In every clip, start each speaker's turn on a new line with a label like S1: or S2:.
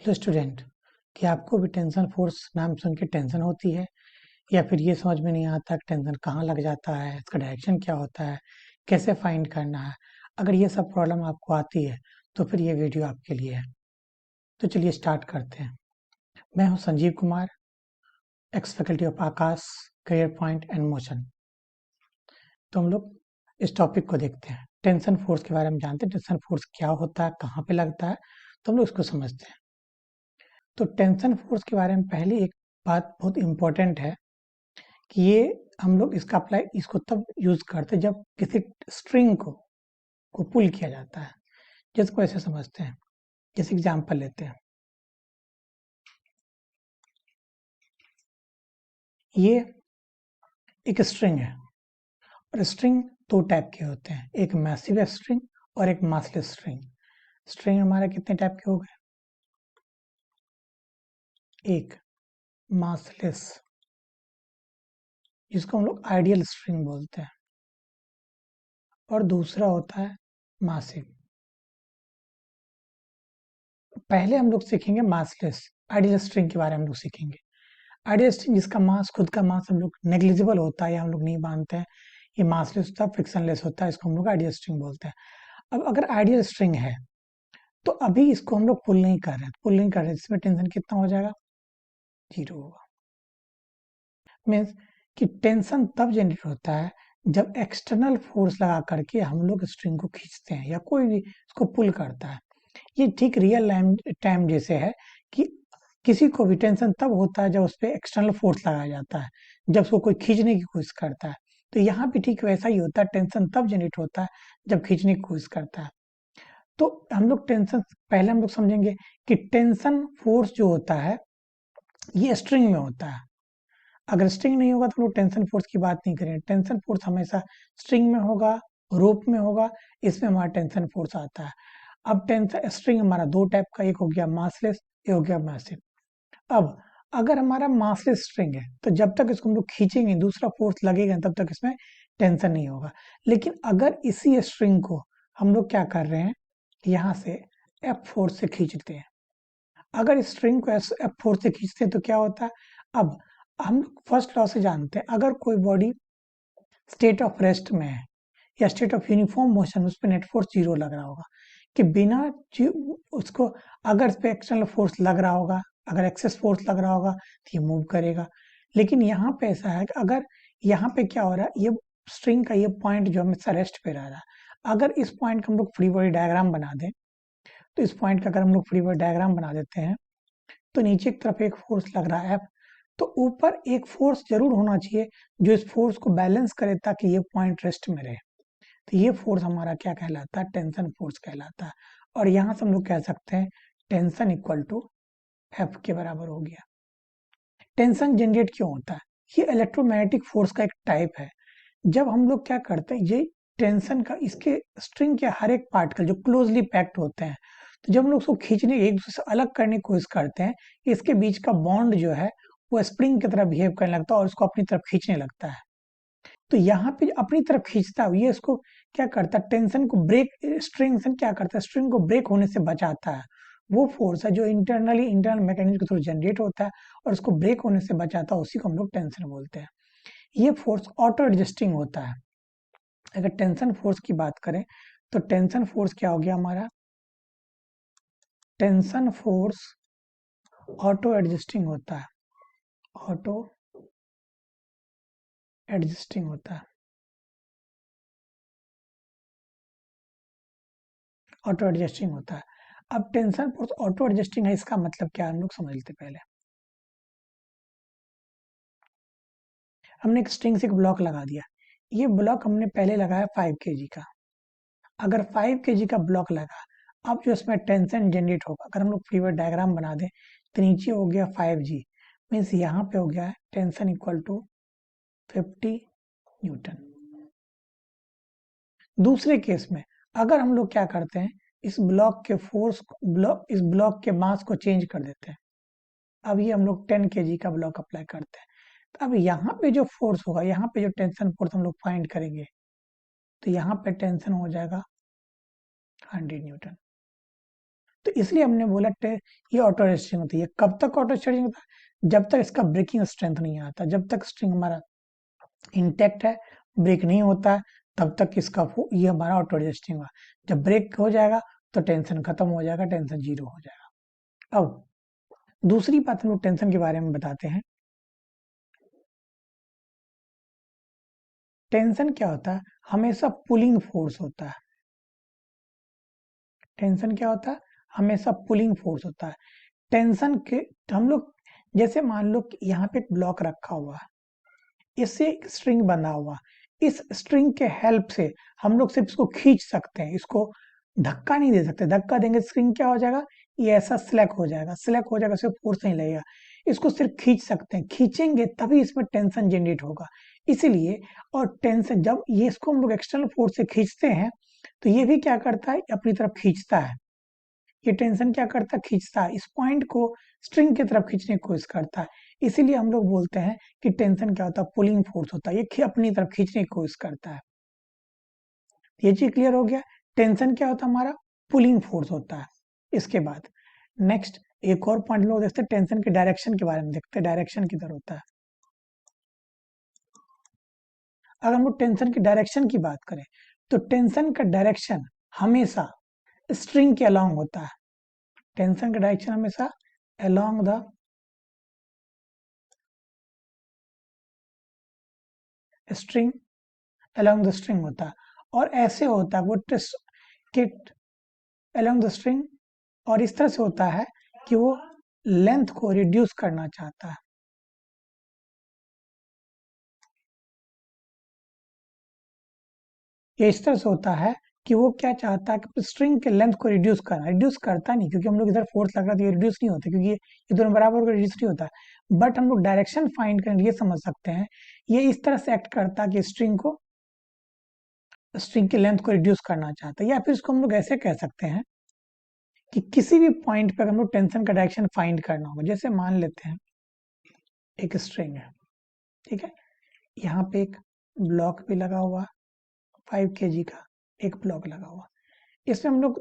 S1: Hello student, क्या आपको भी टेंशन फोर्स नाम सुन के टेंशन होती है या फिर ये समझ में नहीं आता कि टेंशन कहाँ लग जाता है, इसका डायरेक्शन क्या होता है, कैसे फाइंड करना है। अगर ये सब प्रॉब्लम आपको आती है तो फिर ये वीडियो आपके लिए है। तो चलिए स्टार्ट करते हैं। मैं हूँ Sanjeev Kumar, x faculty of Akash, career point and motion. तो हम लोग इस टॉपिक को देखते हैं। टेंशन फोर्स के बारे में जानते हैं, टेंशन फोर्स क्या होता है, कहाँ पे लगता है, तो हम लोग इसको समझते हैं। तो टेंशन फोर्स के बारे में पहले एक बात बहुत इंपॉर्टेंट है कि ये हम लोग इसका अप्लाई इसको तब यूज करते हैं जब किसी स्ट्रिंग को पुल किया जाता है। जिसको ऐसे समझते हैं, जैसे एग्जांपल लेते हैं। ये एक स्ट्रिंग है और स्ट्रिंग दो टाइप के होते हैं, एक मैसिव स्ट्रिंग और एक मासलेस स्ट्रिंग। स्ट्रिंग हमारे कितने टाइप के हो गए? एक मासलेस, जिसको हम लोग आइडियल स्ट्रिंग बोलते हैं, और दूसरा होता है मासिव। पहले हम लोग सीखेंगे मासलेस, आइडियल स्ट्रिंग के बारे में हम लोग सीखेंगे। आइडियल स्ट्रिंग जिसका मास, खुद का मास हम लोग नेग्लिजिबल होता है या हम लोग नहीं मानते हैं, ये मासलेस होता है, फ्रिक्शनलेस होता है, इसको हम लोग आइडियल स्ट्रिंग बोलते हैं। अब अगर आइडियल स्ट्रिंग है तो अभी इसको हम लोग पुल नहीं कर रहे हैं, पुल नहीं कर रहे, इसमें टेंशन कितना हो जाएगा? 0 होगा। मीन्स कि टेंशन तब जनरेट होता है जब एक्सटर्नल फोर्स लगा करके हम लोग स्ट्रिंग को खींचते हैं या कोई भी इसको पुल करता है। ये ठीक रियल टाइम जैसे है कि किसी को भी टेंशन तब होता है जब उस पर एक्सटर्नल फोर्स लगाया जाता है, जब उसको कोई खींचने की कोशिश करता है। तो यहाँ भी ठीक वैसा ही होता है, टेंशन तब जनरेट होता है जब खींचने की कोशिश करता है। तो हम लोग टेंशन पहले हम लोग समझेंगे कि टेंशन फोर्स जो होता है ये स्ट्रिंग में होता है। अगर स्ट्रिंग नहीं होगा तो हम लोग टेंशन फोर्स की बात नहीं करेंगे। टेंशन फोर्स हमेशा स्ट्रिंग में होगा, रोप में होगा, इसमें हमारा टेंशन फोर्स आता है। अब टेंशन स्ट्रिंग हमारा दो टाइप का, एक हो गया मासलेस, एक हो गया मैसिव। अब अगर हमारा मासलेस स्ट्रिंग है तो जब तक इसको हम लोग खींचेंगे, दूसरा फोर्स लगेगा तब तक इसमें टेंशन नहीं होगा। लेकिन अगर इसी स्ट्रिंग को हम लोग क्या कर रहे हैं, यहाँ से एफ फोर्स से खींचते हैं। अगर इस स्ट्रिंग को एफ फोर्स से खींचते हैं तो क्या होता है? अब हम लोग फर्स्ट लॉ से जानते हैं, अगर कोई बॉडी स्टेट ऑफ रेस्ट में है या स्टेट ऑफ यूनिफॉर्म मोशन, उस पर नेट फोर्स 0 लग रहा होगा। कि बिना उसको, अगर इस पे एक्सटर्नल फोर्स लग रहा होगा, अगर एक्सेस फोर्स लग रहा होगा तो ये मूव करेगा। लेकिन यहाँ पे ऐसा है कि अगर यहाँ पे क्या हो रहा है, ये स्ट्रिंग का ये पॉइंट जो हमेशा रेस्ट पे रह रहा है, अगर इस पॉइंट का हम लोग फ्री बॉडी डायग्राम बना दें, तो इस पॉइंट का अगर हम लोग फ्री बॉडी डायग्राम बना देते हैं तो नीचे की तरफ एक फोर्स लग रहा है F, तो ऊपर एक फोर्स जरूर होना चाहिए जो इस फोर्स को बैलेंस करे ताकि ये पॉइंट रेस्ट में रहे। तो ये फोर्स हमारा क्या कहलाता है? टेंशन फोर्स कहलाता है। और यहां से हम लोग कह सकते हैं टेंशन इक्वल टू एफ के बराबर हो गया। टेंशन जनरेट क्यों होता है? ये इलेक्ट्रोमैग्नेटिक फोर्स का एक टाइप है। जब हम लोग क्या करते हैं, ये टेंशन का, इसके स्ट्रिंग के हर एक पार्टिकल जो क्लोजली पैक्ड होते हैं, तो जब हम लोग उसको खींचने, एक दूसरे से अलग करने की कोशिश करते हैं, इसके बीच का बॉन्ड जो है वो स्प्रिंग की तरह बिहेव करने लगता है और उसको अपनी तरफ खींचने लगता है। तो यहाँ पे अपनी तरफ खींचता है, ये इसको क्या करता है? टेंशन को ब्रेक, स्ट्रिंग क्या करता है? स्ट्रिंग को ब्रेक होने से बचाता है। वो फोर्स है जो इंटरनल मैकेनिज्म के थ्रू जनरेट होता है और उसको ब्रेक होने से बचाता है, उसी को हम लोग टेंशन बोलते हैं। ये फोर्स ऑटो एडजस्टिंग होता है। अगर टेंशन फोर्स की बात करें तो टेंशन फोर्स क्या हो गया हमारा? टेंशन फोर्स ऑटो एडजस्टिंग होता है, ऑटो एडजस्टिंग होता है, ऑटो एडजस्टिंग होता है। अब टेंशन फोर्स ऑटो एडजस्टिंग है, इसका मतलब क्या है हम लोग समझ लेते पहले। हमने एक स्ट्रिंग से एक ब्लॉक लगा दिया, ये ब्लॉक हमने पहले लगाया 5 kg का। अगर 5 kg का ब्लॉक लगा, अब जो इसमें टेंशन जनरेट होगा, अगर हम लोग फ्रीवेयर डायग्राम बना दें तो नीचे हो गया 5G, मीन्स यहाँ पे हो गया है टेंशन इक्वल टू 50 न्यूटन। दूसरे केस में अगर हम लोग क्या करते हैं, इस ब्लॉक के फोर्स, इस ब्लॉक के मास को चेंज कर देते हैं। अब ये हम लोग 10 kg का ब्लॉक अप्लाई करते हैं, तो अब यहाँ पे जो फोर्स होगा, यहाँ पे जो टेंशन फोर्स हम लोग फाइंड करेंगे, तो यहाँ पे टेंशन हो जाएगा 100 न्यूटन। तो तो इसलिए हमने बोला ये ऑटो एडजस्टिंग होती है। कब तक ऑटो एडजस्टिंग होता है? जब तक इसका ब्रेकिंग स्ट्रेंथ नहीं आता, जब तक स्ट्रिंग हमारा इंटैक्ट है, ब्रेक नहीं होता है, तब तक इसका ये हमारा ऑटो एडजस्टिंग हुआ। जब ब्रेक हो जाएगा तो टेंशन खत्म हो जाएगा, टेंशन जीरो हो जाएगा। अब दूसरी बात हम लोग टेंशन के बारे में बताते हैं। टेंशन क्या होता है? हमेशा पुलिंग फोर्स होता है। टेंशन क्या होता है? हमेशा पुलिंग फोर्स होता है। टेंशन के हम लोग जैसे मान लो कि यहाँ पे एक ब्लॉक रखा हुआ है, इससे एक स्ट्रिंग बना हुआ, इस स्ट्रिंग के हेल्प से हम लोग सिर्फ इसको खींच सकते हैं, इसको धक्का नहीं दे सकते। धक्का देंगे स्ट्रिंग क्या हो जाएगा? ये ऐसा स्लैक हो जाएगा, स्लैक हो जाएगा, सिर्फ फोर्स नहीं लगेगा। इसको सिर्फ खींच सकते हैं, खींचेंगे तभी इसमें टेंशन जनरेट होगा। इसीलिए और टेंशन जब ये इसको हम लोग एक्सटर्नल फोर्स से खींचते हैं तो ये भी क्या करता है? अपनी तरफ खींचता है। ये टेंशन क्या करता है? खींचता है, इस पॉइंट को स्ट्रिंग की तरफ खींचने की कोशिश करता है। इसीलिए हम लोग बोलते हैं कि टेंशन क्या होता है? पुलिंग फोर्स होता है, ये अपनी तरफ खींचने की कोशिश करता है। ये चीज क्लियर हो गया? टेंशन क्या होता है? हमारा पुलिंग फोर्स होता है। इसके बाद नेक्स्ट एक और पॉइंट लोग देखते हैं, टेंशन के डायरेक्शन के बारे में देखते हैं। डायरेक्शन किधर होता है? अगर हम लोग टेंशन की डायरेक्शन की बात करें तो टेंशन का डायरेक्शन हमेशा स्ट्रिंग के अलोंग होता है। टेंशन का डायरेक्शन हमेशा along the string, along the string होता है। और ऐसे होता है वो किट अलोंग द स्ट्रिंग, और इस तरह से होता है कि वो लेंथ को रिड्यूस करना चाहता है। ये इस तरह से होता है कि वो क्या चाहता है कि स्ट्रिंग के लेंथ को रिड्यूस करना। रिड्यूस करता नहीं, क्योंकि हम लोग इधर फोर्स लग रहा है तो ये रिड्यूस नहीं होता, क्योंकि ये दोनों बराबर होकर रिड्यूस नहीं होता। बट हम लोग डायरेक्शन फाइंड करने ये समझ सकते हैं, ये इस तरह से एक्ट करता है कि स्ट्रिंग की लेंथ को रिड्यूस करना चाहता है। या फिर इसको हम लोग ऐसे कह सकते हैं कि किसी भी पॉइंट पर हम लोग टेंशन का डायरेक्शन फाइंड करना होगा। जैसे मान लेते हैं एक स्ट्रिंग है, ठीक है, यहाँ पे एक ब्लॉक भी लगा हुआ, 5 kg का एक ब्लॉक लगा हुआ। इसमें हम लोग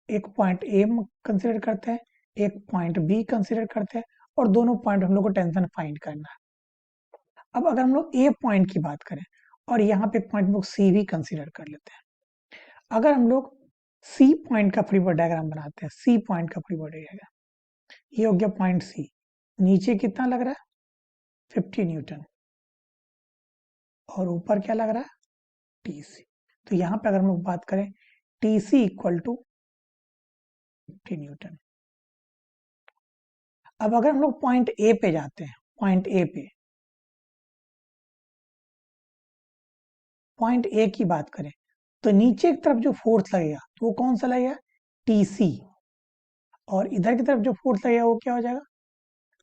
S1: एक पॉइंट ए कंसिडर करते हैं, एक पॉइंट बी कंसिडर करते हैं, और दोनों पॉइंट हम लोग को टेंशन फाइंड करना है। अब अगर हम लोग ए पॉइंट की बात करें और यहाँ पे पॉइंट हम लोग सी भी कंसिडर कर लेते हैं। अगर हम लोग सी पॉइंट का फ्री बॉडी डायग्राम बनाते हैं, सी पॉइंट का फ्री बॉडी डायग्राम, ये हो गया पॉइंट सी। नीचे कितना लग रहा है? 50 न्यूटन, और ऊपर क्या लग रहा है? टीसी। तो यहाँ पे अगर हम लोग बात करें टीसी इक्वल टू 50 न्यूटन। अब अगर हम लोग पॉइंट ए पे जाते हैं, पॉइंट ए पे, पॉइंट ए की बात करें तो नीचे की तरफ जो फोर्स लगेगा तो वो कौन सा लगेगा? टीसी। और इधर की तरफ जो फोर्स लगेगा वो क्या हो जाएगा?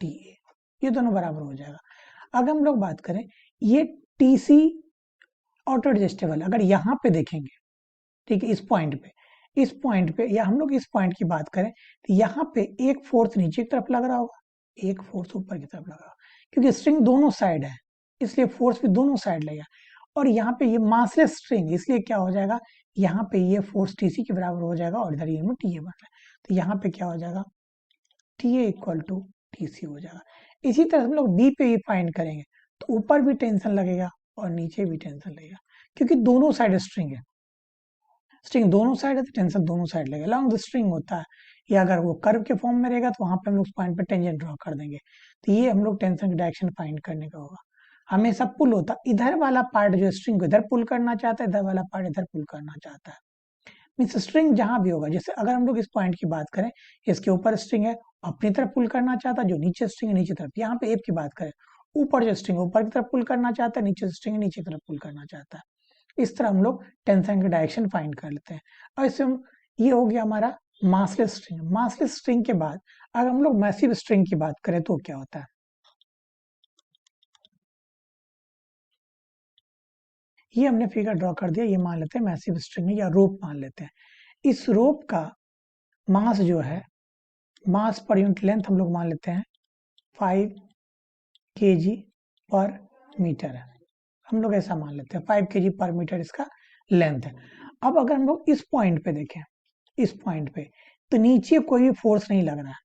S1: टीए। ये दोनों बराबर हो जाएगा। अगर हम लोग बात करें ये टीसी ऑटो एडजस्टेबल, अगर यहाँ पे देखेंगे, ठीक है, इस पॉइंट पे या हम लोग इस पॉइंट की बात करें तो यहाँ पे एक फोर्स नीचे की तरफ लग रहा होगा, एक फोर्स ऊपर की तरफ लगा, क्योंकि स्ट्रिंग दोनों साइड है इसलिए फोर्स भी दोनों साइड लगेगा। और यहाँ पे ये मासलेस स्ट्रिंग, इसलिए क्या हो जाएगा? यहाँ पे ये फोर्स टीसी के बराबर हो जाएगा, और इधर ये में टीए बन रहा है, तो यहाँ पे क्या हो जाएगा? टीए इक्वल टू टीसी हो जाएगा। इसी तरह हम लोग बी पे ये फाइंड करेंगे तो ऊपर भी टेंशन लगेगा और नीचे भी टेंशन लगेगा, क्योंकि दोनों साइड स्ट्रिंग है। स्ट्रिंग दोनों साइड है तो टेंशन दोनों साइड लगेगा। लॉन्ग द स्ट्रिंग होता है, या अगर वो कर्व के फॉर्म में रहेगा तो वहां पे हम लोग पॉइंट पे टेंजेंट ड्रॉ कर देंगे। तो ये हम लोग टेंशन की डायरेक्शन फाइंड करने का होगा। हमेशा पुल होता, इधर वाला पार्ट जो स्ट्रिंग को इधर पुल करना चाहता है, इधर वाला पार्ट इधर पुल करना चाहता है। मीन्स स्ट्रिंग जहां भी होगा, जैसे अगर हम लोग इस पॉइंट की बात करें, इसके ऊपर स्ट्रिंग है, अपनी तरफ पुल करना चाहता है, जो नीचे स्ट्रिंग है नीचे तरफ। यहाँ पे एफ की बात करें, ऊपर जो स्ट्रिंग ऊपर की तरफ पुल करना चाहता है, नीचे स्ट्रिंग नीचे की तरफ पुल करना चाहता है। इस तरह हम लोग टेंशन की डायरेक्शन फाइंड कर लेते हैं। और इससे ये हो गया हमारा मासलेस स्ट्रिंग। मासलेस स्ट्रिंग के बाद अगर हम लोग मैसिव स्ट्रिंग की बात करें तो क्या होता है? ये हमने फिगर ड्रॉ कर दिया, ये मान लेते हैं मैसिव स्ट्रिंग या रोप मान लेते हैं। इस रोप का मास जो है, मास पर यूनिट लेंथ हम लोग मान लेते हैं 5 kg/मीटर है। हम लोग ऐसा मान लेते हैं 5 kg/मीटर इसका लेंथ है। अब अगर हम लोग इस पॉइंट पे देखें, इस पॉइंट पे तो नीचे कोई भी फोर्स नहीं लग रहा है,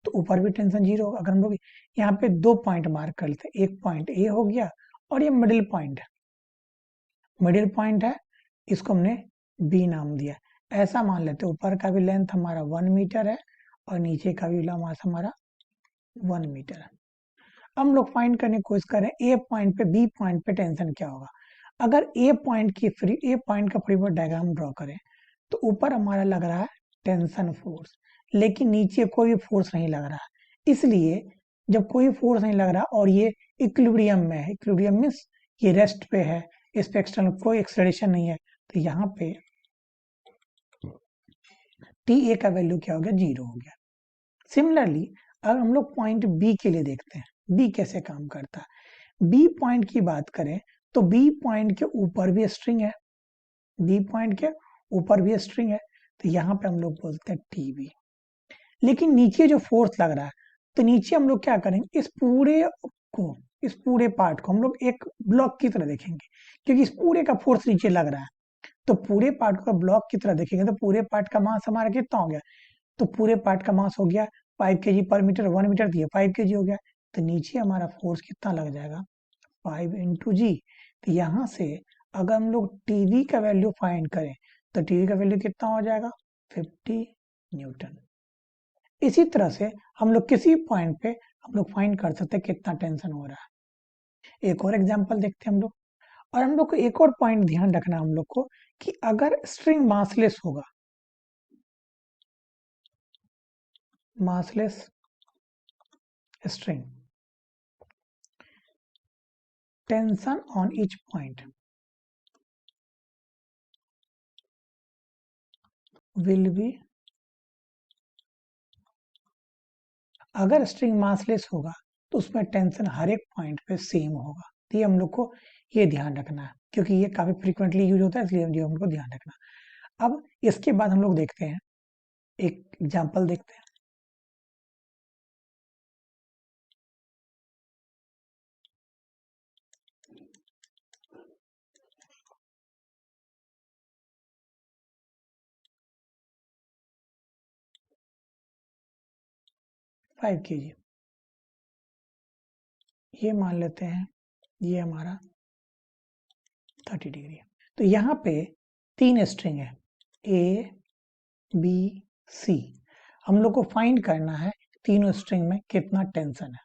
S1: तो ऊपर भी टेंशन जीरो होगा। अगर हम लोग यहाँ पे 2 पॉइंट मार्क कर लेते हैं, एक पॉइंट ए हो गया और ये मिडिल पॉइंट है, मिडिल पॉइंट है, इसको हमने बी नाम दिया। ऐसा मान लेते हैं ऊपर का भी लेंथ हमारा 1 मीटर है और नीचे का भी लंबाई हमारा 1 मीटर है। हम लोग फाइंड करने की कोशिश करें ए पॉइंट पे बी पॉइंट पे टेंशन क्या होगा। अगर ए पॉइंट का फ्री बॉडी डायग्राम ड्रॉ करें तो ऊपर हमारा लग रहा है टेंशन फोर्स, लेकिन नीचे कोई फोर्स नहीं लग रहा। इसलिए जब कोई फोर्स नहीं लग रहा और ये इक्विलिब्रियम में है, इक्विलिब्रियम मींस ये रेस्ट पे है, इस पे एक्सटर्नल कोई एक्सेलरेशन नहीं है, तो यहाँ पे टी ए का वैल्यू क्या हो गया, जीरो हो गया। सिमिलरली अगर हम लोग पॉइंट बी के लिए देखते हैं, बी कैसे काम करता है। बी पॉइंट की बात करें तो बी पॉइंट के ऊपर भी स्ट्रिंग है, बी पॉइंट के ऊपर भी स्ट्रिंग है, तो यहाँ पे हम लोग बोलते हैं टी बी। लेकिन नीचे जो फोर्स लग रहा है, तो नीचे हम लोग क्या करेंगे, इस पूरे पार्ट को हम लोग एक ब्लॉक की तरह देखेंगे, क्योंकि इस पूरे का फोर्स नीचे लग रहा है। तो पूरे पार्ट को ब्लॉक की तरह देखेंगे तो पूरे पार्ट का मास हमारा कितना हो गया, तो पूरे पार्ट का मास हो गया 5 kg पर मीटर, 1 मीटर दिया 5 kg हो गया। तो नीचे हमारा फोर्स कितना लग जाएगा, 5 इंटू जी। तो यहाँ से अगर हम लोग टीवी का वैल्यू फाइंड करें तो टीवी का वैल्यू कितना हो जाएगा, 50 न्यूटन। इसी तरह से हम लोग किसी पॉइंट पे हम लोग फाइंड कर सकते हैं कितना टेंशन हो रहा है। एक और एग्जांपल देखते हैं हम लोग। और हम लोग को एक और पॉइंट ध्यान रखना हम लोग को कि अगर स्ट्रिंग मासलेस होगा, massless string, tension on each point will be, अगर स्ट्रिंग मासलेस होगा तो उसमें टेंशन हर एक पॉइंट पे सेम होगा। तो ये हम लोग को ये ध्यान रखना है, क्योंकि ये काफी फ्रीक्वेंटली यूज होता है, इसलिए ये हम लोग को ध्यान रखना। अब इसके बाद हम लोग देखते हैं, एक एग्जांपल देखते हैं। 5 kg, ये मान लेते हैं ये हमारा 30 डिग्री है। तो यहाँ पे 3 स्ट्रिंग है, ए बी सी। हम लोग को फाइंड करना है तीनों स्ट्रिंग में कितना टेंशन है।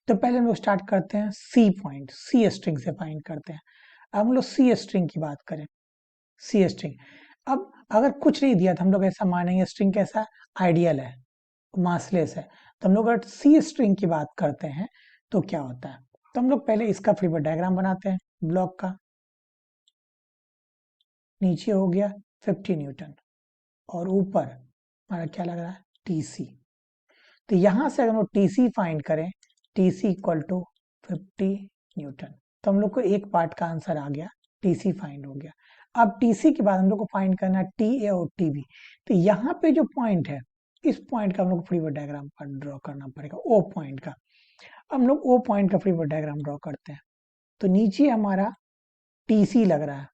S1: तो पहले हम लोग स्टार्ट करते हैं सी पॉइंट, सी स्ट्रिंग से फाइंड करते हैं। अब हम लोग सी स्ट्रिंग की बात करें, सी स्ट्रिंग। अब अगर कुछ नहीं दिया तो हम लोग ऐसा मानेंगे स्ट्रिंग कैसा, आइडियल है, मासलेस है। तो हम लोग अगर सी स्ट्रिंग की बात करते हैं तो क्या होता है, तो हम लोग पहले इसका फ्री बॉडी डायग्राम बनाते हैं ब्लॉक का। नीचे हो गया 50 न्यूटन और ऊपर हमारा क्या लग रहा है, टीसी। तो यहां से अगर हम लोग टीसी फाइंड करें, टीसी इक्वल टू 50 न्यूटन, तो हम लोग को एक पार्ट का आंसर आ गया, टीसी फाइंड हो गया। अब टीसी के बाद हम लोग को फाइंड करना है टी ए और टीबी। तो यहाँ पे जो पॉइंट है, इस पॉइंट का हम लोग को फ्री बॉडी डायग्राम ड्रॉ करना पड़ेगा, ओ पॉइंट का। हम लोग ओ पॉइंट का फ्री बॉडी डायग्राम ड्रॉ करते हैं। तो नीचे हमारा टीसी लग रहा है,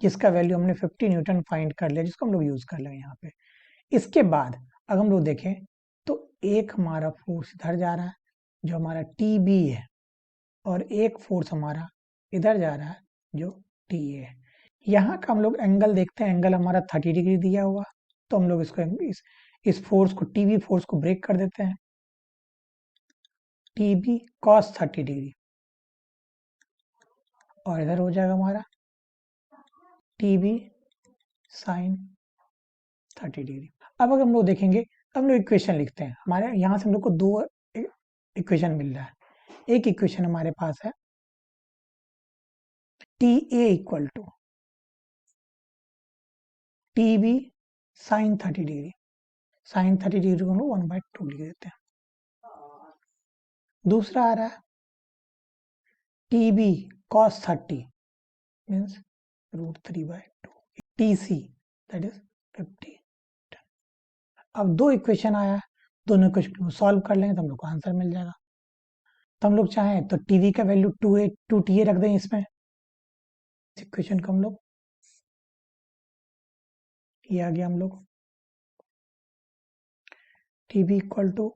S1: जिसका वैल्यू हमने 50 न्यूटन फाइंड कर लिया, जिसको हम लोग यूज कर लेंगे यहाँ पे। इसके बाद अगर हम लोग देखें तो एक हमारा फोर्स इधर जा रहा है जो हमारा टी बी है, और एक फोर्स हमारा इधर जा रहा है जो टी ए है। यहाँ का हम लोग एंगल देखते हैं, एंगल हमारा 30 डिग्री दिया हुआ, तो हम लोग इसको इस फोर्स को, टीबी फोर्स को ब्रेक कर देते हैं, टीबी कॉस 30 डिग्री, और इधर हो जाएगा हमारा टीबी साइन 30 डिग्री। अब अगर हम लोग देखेंगे, हम लोग इक्वेशन लिखते हैं। हमारे यहाँ से हम लोग को दो इक्वेशन मिल रहा है। एक इक्वेशन हमारे पास है T A equal to T B sine 30 degree, sine 30 degree को हम लोग 1/2 लिख देते हैं। दूसरा आ रहा है T B cos 30 means √3/2, T C that is 50। अब दो इक्वेशन आया है, दोनों इक्वेशन को सॉल्व कर लेंगे तो हम लोग को आंसर मिल जाएगा। तो हम लोग चाहें तो टीवी का वैल्यू 2TA रख दें इसमें, इस इक्वेशन को हम लोग, ये आ गया हम लोग T B equal to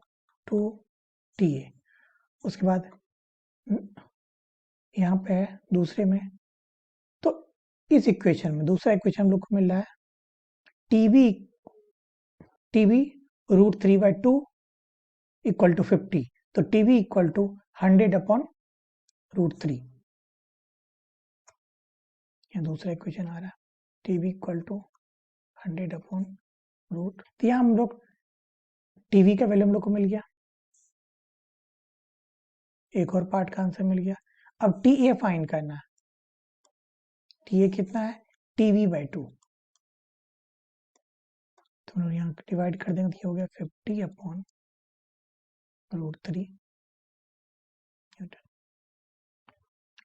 S1: T A. उसके बाद यहाँ पे है दूसरे में, तो इस इक्वेशन में दूसरा इक्वेशन हम लोग को मिल रहा है टीबी √3/2 इक्वल टू 50, तो टीबी इक्वल टू 100/√3। यहाँ दूसरा इक्वेशन आ रहा है टीबी इक्वल टू 100/√। तो यहाँ हम लोग टीवी का वैल्यू हम लोग को मिल गया, एक और पार्ट का आंसर मिल गया। अब टी ए फाइंड करना है। टी ए कितना है? टीवी/2। तो हम लोग यहाँ डिवाइड कर देंगे, तो हो गया 50/√3।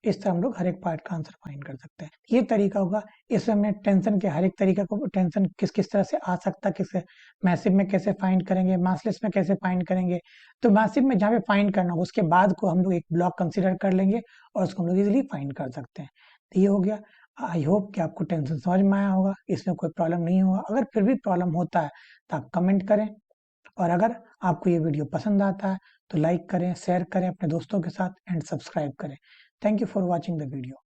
S1: इस तरह हम लोग हर एक पार्ट का आंसर फाइंड कर सकते हैं। ये तरीका होगा। इसमें मैं टेंशन के हर एक तरीका को, टेंशन किस किस तरह से आ सकता है, किस मैसिव में कैसे फाइंड करेंगे, मासलेस में कैसे फाइंड करेंगे। तो मैसिव में जहाँ पे फाइंड करना हो उसके बाद को हम लोग एक ब्लॉक कंसिडर कर लेंगे और उसको हम लोग इजिली फाइंड कर सकते हैं। तो ये हो गया। आई होप कि आपको टेंशन समझ में आया होगा, इसमें कोई प्रॉब्लम नहीं होगा। अगर फिर भी प्रॉब्लम होता है तो आप कमेंट करें, और अगर आपको ये वीडियो पसंद आता है तो लाइक करें, शेयर करें अपने दोस्तों के साथ एंड सब्सक्राइब करें। Thank you for watching the video.